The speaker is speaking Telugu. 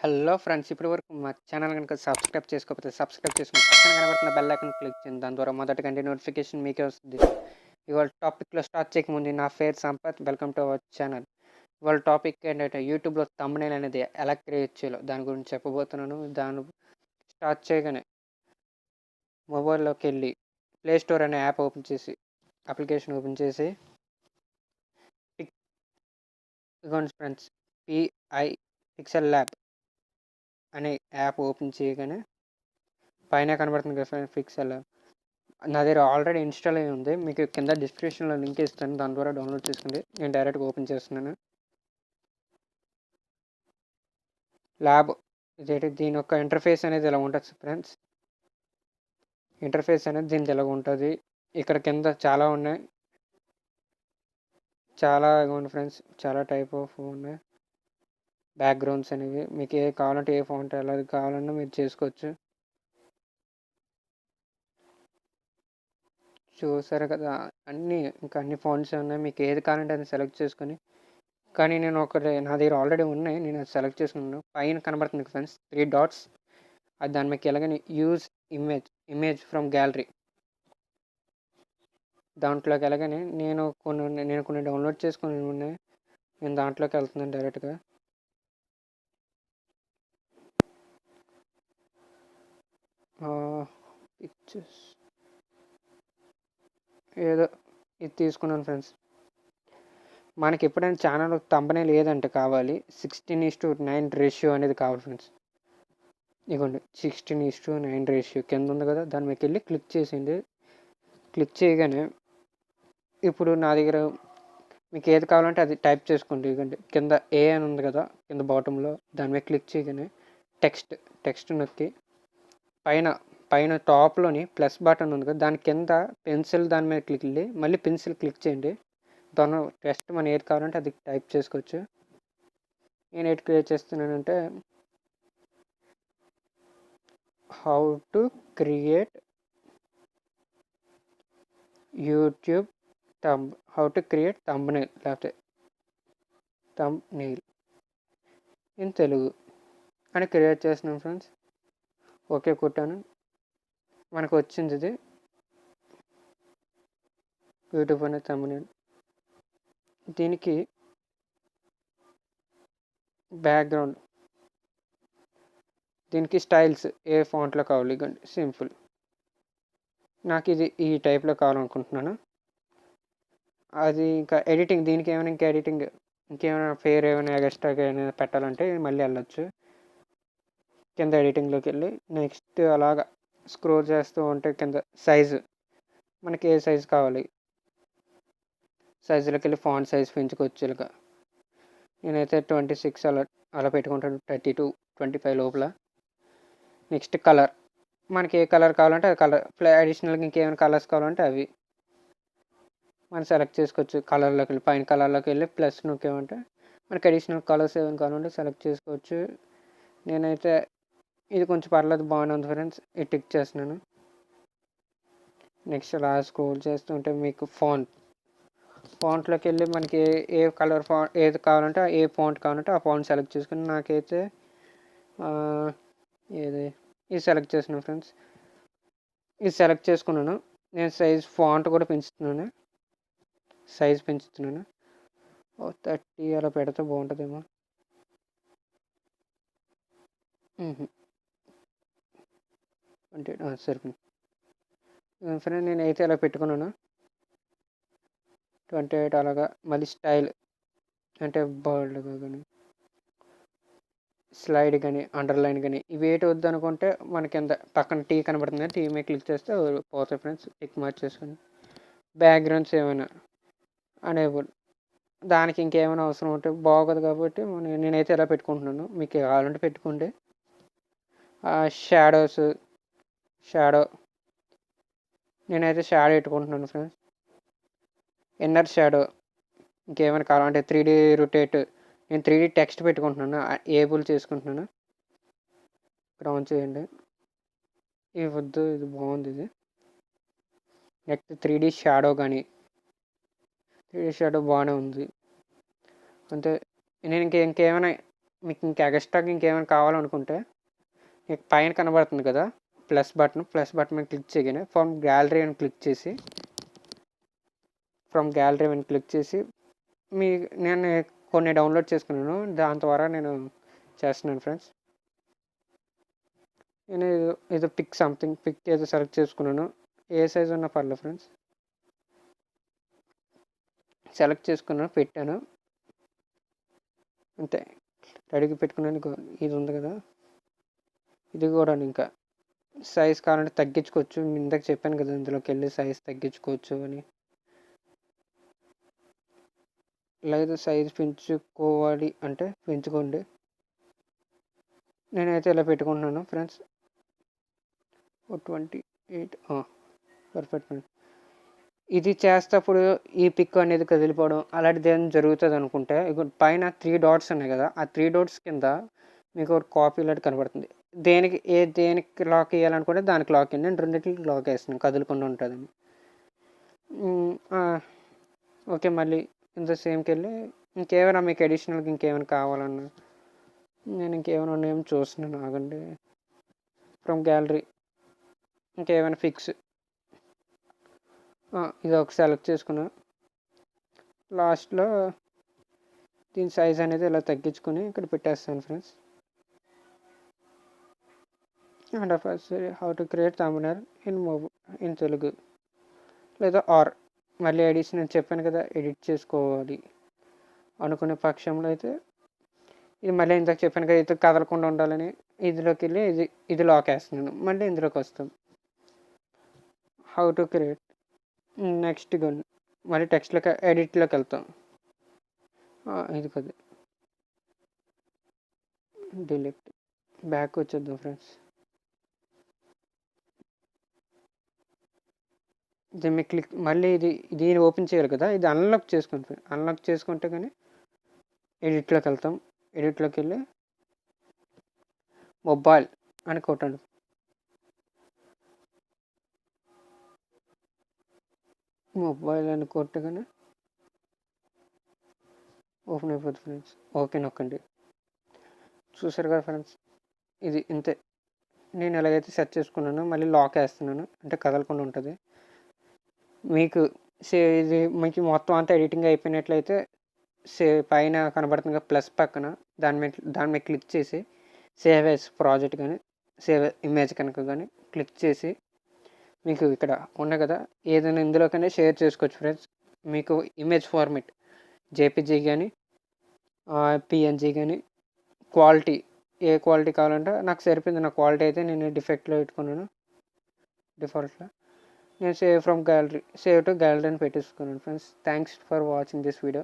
హలో ఫ్రెండ్స్, ఇప్పటి వరకు మా ఛానల్ కనుక సబ్స్క్రైబ్ చేసుకోకపోతే సబ్స్క్రైబ్ చేసుకుని పక్కన కనబడుతున్న బెల్ ఐకాన్ క్లిక్ చేయండి. దాని ద్వారా మొదటికంటే నోటిఫికేషన్ మీకే వస్తుంది. ఇవాళ టాపిక్లో స్టార్ట్ చేయకముందు నా పేరు Sampath. Welcome to our channel. ఇవాళ టాపిక్ ఏంటంటే యూట్యూబ్లో థంబ్నెయిల్ అనేది ఎలా క్రియేట్ చేయాలో దాని గురించి చెప్పబోతున్నాను. దాన్ని స్టార్ట్ చేయగానే మొబైల్లోకి వెళ్ళి ప్లే స్టోర్ అనే యాప్ ఓపెన్ చేసి అప్లికేషన్ ఓపెన్ చేసి ఇదిగోండి ఫ్రెండ్స్, పిఐ పిక్సెల్ ల్యాబ్ అనే యాప్ ఓపెన్ చేయగానే పైన కనబడుతుంది కదా పిక్సెల్. నా దగ్గర ఆల్రెడీ ఇన్స్టాల్ అయ్యి ఉంది. మీకు కింద డిస్క్రిప్షన్లో లింక్ ఇస్తాను, దాని ద్వారా డౌన్లోడ్ చేసుకోండి. నేను డైరెక్ట్గా ఓపెన్ చేస్తున్నాను. ల్యాబ్ ఇదేంటి, దీని యొక్క ఇంటర్ఫేస్ అనేది ఇలా ఉంటుంది ఫ్రెండ్స్. ఇంటర్ఫేస్ అనేది దీనికి ఇలా ఉంటుంది. ఇక్కడ కింద చాలా ఉన్నాయి, చాలా ఇవ్వండి ఫ్రెండ్స్, చాలా టైప్ ఆఫ్ ఉన్నాయి. బ్యాక్గ్రౌండ్స్ అనేవి మీకు ఏ కావాలంటే ఏ ఫాంట్ ఎలా కావాలన్నా మీరు చేసుకోవచ్చు. చూసారు కదా, ఇంకా అన్ని ఫాంట్స్ ఉన్నాయి. మీకు ఏది కావాలంటే అది సెలెక్ట్ చేసుకొని, కానీ నేను ఒకటి నా దగ్గర ఆల్రెడీ ఉన్నాయి, నేను అది సెలెక్ట్ చేసుకున్నాను. పైన కనబడుతుంది ఫ్రెండ్స్ 3 డాట్స్, అది దాని మీకు ఎలాగని యూజ్ ఇమేజ్ ఫ్రమ్ గ్యాలరీ, దాంట్లోకి వెళ్ళగానే నేను కొన్ని డౌన్లోడ్ చేసుకుని ఉన్నాయి. నేను దాంట్లోకి వెళ్తున్నాను డైరెక్ట్గా. పిక్చర్స్ ఏదో ఇది తీసుకున్నాను ఫ్రెండ్స్. మనకి ఎప్పుడైనా ఛానల్ థంబ్నెయిల్ ఏదంటే కావాలి 16:9 రేషియో అనేది కావాలి ఫ్రెండ్స్. ఇదిగోండి 16:9 రేషియో కింద ఉంది కదా, దాని మీకు వెళ్ళి క్లిక్ చేసింది. క్లిక్ చేయగానే ఇప్పుడు నా దగ్గర మీకు ఏది కావాలంటే అది టైప్ చేసుకోండి. ఇదిగోండి కింద ఏ అని ఉంది కదా, కింద బాటంలో దాని మీద క్లిక్ చేయగానే టెక్స్ట్ నొక్కి పైన పైన టాప్లోని ప్లస్ బటన్ ఉంది కదా, దాని కింద పెన్సిల్ దాని మీద క్లిక్ చేయండి. మళ్ళీ పెన్సిల్ క్లిక్ చేయండి. దాని టెక్స్ట్ మనం ఏది కావాలంటే అది టైప్ చేసుకోవచ్చు. నేను ఏది క్రియేట్ చేస్తున్నానంటే how to create YouTube how to create thumbnail లేకపోతే థంబ్నెయిల్ ఇన్ తెలుగు అని క్రియేట్ చేస్తున్నాను ఫ్రెండ్స్. ఓకే కొట్టాను, మనకు వచ్చింది ఇది యూట్యూబ్ అనే థంబ్నెయిల్. దీనికి బ్యాక్గ్రౌండ్, దీనికి స్టైల్స్ ఏ ఫాంట్లో కావాలి, ఇవ్వండి సింపుల్. నాకు ఇది ఈ టైప్లో కావాలనుకుంటున్నాను. అది ఇంకా ఎడిటింగ్, దీనికి ఏమైనా ఇంకా ఎడిటింగ్ ఇంకేమైనా పేరు ఏమైనా ఎక్స్ట్రాగా ఏమైనా పెట్టాలంటే మళ్ళీ వెళ్ళొచ్చు. కింద ఎడిటింగ్లోకి వెళ్ళి నెక్స్ట్ అలాగా స్క్రోల్ చేస్తూ ఉంటే కింద సైజు, మనకి ఏ సైజు కావాలి సైజులోకి వెళ్ళి ఫాంట్ సైజ్ పెంచుకోవచ్చు. ఇలాగా నేనైతే 26 అలా పెట్టుకుంటాను, 32-25 లోపల. నెక్స్ట్ కలర్, మనకి ఏ కలర్ కావాలంటే అది కలర్, అడిషనల్గా ఇంకేమైనా కలర్స్ కావాలంటే అవి మనం సెలెక్ట్ చేసుకోవచ్చు. కలర్లోకి వెళ్ళి పైన కలర్లోకి వెళ్ళి ప్లస్ నొక్కేమంటే మనకి అడిషనల్ కలర్స్ ఏమైనా కావాలంటే సెలెక్ట్ చేసుకోవచ్చు. నేనైతే ఇది కొంచెం పర్లేదు, బాగానే ఉంది ఫ్రెండ్స్, ఇది టిక్ చేస్తున్నాను. నెక్స్ట్ అలా స్క్రోల్ చేస్తుంటే మీకు ఫాంట్లోకి వెళ్ళి మనకి ఏ కలర్ ఫాంట్ ఏది కావాలంటే ఏ ఫాంట్ కావాలంటే ఆ ఫాంట్ సెలెక్ట్ చేసుకుని నాకైతే ఇది సెలెక్ట్ చేస్తున్నాను ఫ్రెండ్స్. ఇది సెలెక్ట్ చేసుకున్నాను. నేను ఫాంట్ కూడా పెంచుతున్నాను, సైజ్ పెంచుతున్నాను. 30 అలా పెడితే బాగుంటుందేమో. అంటే సరిపోయింది ఫ్రెండ్, నేనైతే అలా పెట్టుకున్నాను 28 అలాగా. మళ్ళీ స్టైల్ అంటే బోల్డ్గా కానీ స్లైడ్ కానీ అండర్లైన్ కానీ ఇవి ఏటి వద్దు అనుకుంటే మనకి కింద పక్కన టీ కనబడుతుంది, టీ మీద క్లిక్ చేస్తే పోతాయి ఫ్రెండ్స్. టిక్ మార్చేసుకొని బ్యాక్గ్రౌండ్స్ ఏమైనా అనేబుల్, దానికి ఇంకేమైనా అవసరం ఉంటే బాగోదు కాబట్టి నేనైతే ఇలా పెట్టుకుంటున్నాను. మీకు కావాలంటే పెట్టుకోండి. షాడో నేనైతే షాడో పెట్టుకుంటున్నాను ఫ్రెండ్స్. ఇన్నర్ షాడో ఇంకేమైనా కావాలంటే 3D రొటేట్, నేను 3D టెక్స్ట్ పెట్టుకుంటున్నాను, ఏబుల్ చేసుకుంటున్నాను. ఇక్కడ చేయండి, ఇది వద్దు, ఇది బాగుంది ఇది. నెక్స్ట్ 3D షాడో కానీ 3D షాడో బాగానే ఉంది. అంతే. నేను ఇంకేమైనా మీకు ఇంకా ఎక్స్ట్రాగా ఇంకేమైనా కావాలనుకుంటే మీకు పైన కనబడుతుంది కదా ప్లస్ బటన్ మీద క్లిక్ చేయగానే ఫ్రమ్ గ్యాలరీ అని క్లిక్ చేసి నేను కొన్ని డౌన్లోడ్ చేసుకున్నాను, దాని ద్వారా నేను చేస్తున్నాను ఫ్రెండ్స్. నేను ఏదో పిక్ ఏదో సెలెక్ట్ చేసుకున్నాను, ఏ సైజ్ ఉన్నా పర్లేదు ఫ్రెండ్స్. సెలెక్ట్ చేసుకున్నాను, పెట్టాను, అంతే రెడీగా పెట్టుకున్నాను. ఇది ఉంది కదా, ఇది కూడా ఇంకా సైజ్ కావాలంటే తగ్గించుకోవచ్చు. ఇందాక చెప్పాను కదా ఇందులోకి వెళ్ళి సైజ్ తగ్గించుకోవచ్చు అని. లేదు సైజ్ పెంచుకోవాలి అంటే పెంచుకోండి. నేనైతే ఇలా పెట్టుకుంటున్నాను ఫ్రెండ్స్, 28 పర్ఫెక్ట్. ఇది చేసేటప్పుడు ఈ పిక్ అనేది కదిలిపోవడం అలాంటిది ఏమైనా జరుగుతుంది అనుకుంటే పైన 3 డాట్స్ ఉన్నాయి కదా, ఆ 3 డాట్స్ కింద మీకు ఒక కాపీ లాంటి కనబడుతుంది. దేనికి లాక్ వేయాలనుకుంటే దానికి లాక్ అయ్యింది. నేను రెండింటికి లాక్ వేస్తున్నాను, కదులుకుండా ఉంటుందని. ఓకే, మళ్ళీ ఇంత సేమ్కి వెళ్ళి ఇంకేమైనా మీకు అడిషనల్గా ఇంకేమైనా కావాలన్నా నేను ఇంకేమైనా ఉన్నాయేమో చూస్తున్నాను, ఆగండి. ఫ్రమ్ గ్యాలరీ ఇంకేమైనా ఫిక్స్ ఇది ఒక సెలెక్ట్ చేసుకున్నా. లాస్ట్లో దీని సైజ్ అనేది ఇలా తగ్గించుకొని ఇక్కడ పెట్టేస్తాను friends. And how to create thumbnail in Telugu, లేదా మళ్ళీ ఎడిషన్ నేను చెప్పాను కదా, ఎడిట్ చేసుకోవాలి అనుకునే పక్షంలో అయితే ఇది మళ్ళీ ఇందాక చెప్పాను కదా, ఇది కదలకుండా ఉండాలని ఇందులోకి వెళ్ళి ఇది లాక్ వేస్తున్నాను. మళ్ళీ ఇందులోకి వస్తాం, హౌ టు క్రియేట్. నెక్స్ట్ మళ్ళీ టెక్స్ట్లోకి ఎడిట్లోకి వెళ్తాం. ఇది కదా, డిలీట్, బ్యాక్ వచ్చేద్దాం ఫ్రెండ్స్. దీన్ని క్లిక్, మళ్ళీ దీన్ని ఓపెన్ చేయాలి కదా, ఇది అన్లాక్ చేసుకోండి. అన్లాక్ చేసుకుంటే కానీ ఎడిట్లోకి వెళ్తాం. ఎడిట్లోకి వెళ్ళి మొబైల్ అని కొట్టండి. మొబైల్ అని కొట్టగానే ఓపెన్ అయిపోతుంది ఫ్రెండ్స్. ఓకే నొక్కండి. చూసారు కదా ఫ్రెండ్స్, ఇది ఇంతే. నేను ఎలాగైతే సెట్ చేసుకున్నానో మళ్ళీ లాక్ వేస్తున్నాను, అంటే కదలకుండా ఉంటుంది. మీకు మొత్తం అంతా ఎడిటింగ్ అయిపోయినట్లయితే పైన కనబడుతుంది ప్లస్ పక్కన దాని మీద క్లిక్ చేసి సేవ్ యాజ్ ప్రాజెక్ట్ కానీ సేవ్ ఇమేజ్ కనుక కానీ క్లిక్ చేసి మీకు ఇక్కడ ఉన్నాయి కదా, ఏదైనా ఇందులోకైనా షేర్ చేసుకోవచ్చు ఫ్రెండ్స్. మీకు ఇమేజ్ ఫార్మేట్ జేపీజీ కానీ పిఎన్జీ కానీ ఏ క్వాలిటీ కావాలంటే నాకు సరిపోయింది. నా క్వాలిటీ అయితే నేను డిఫాల్ట్లో నేను సేవ్ టు గ్యాలరీ అని పెట్టేసుకున్నాను friends. Thanks for watching this video.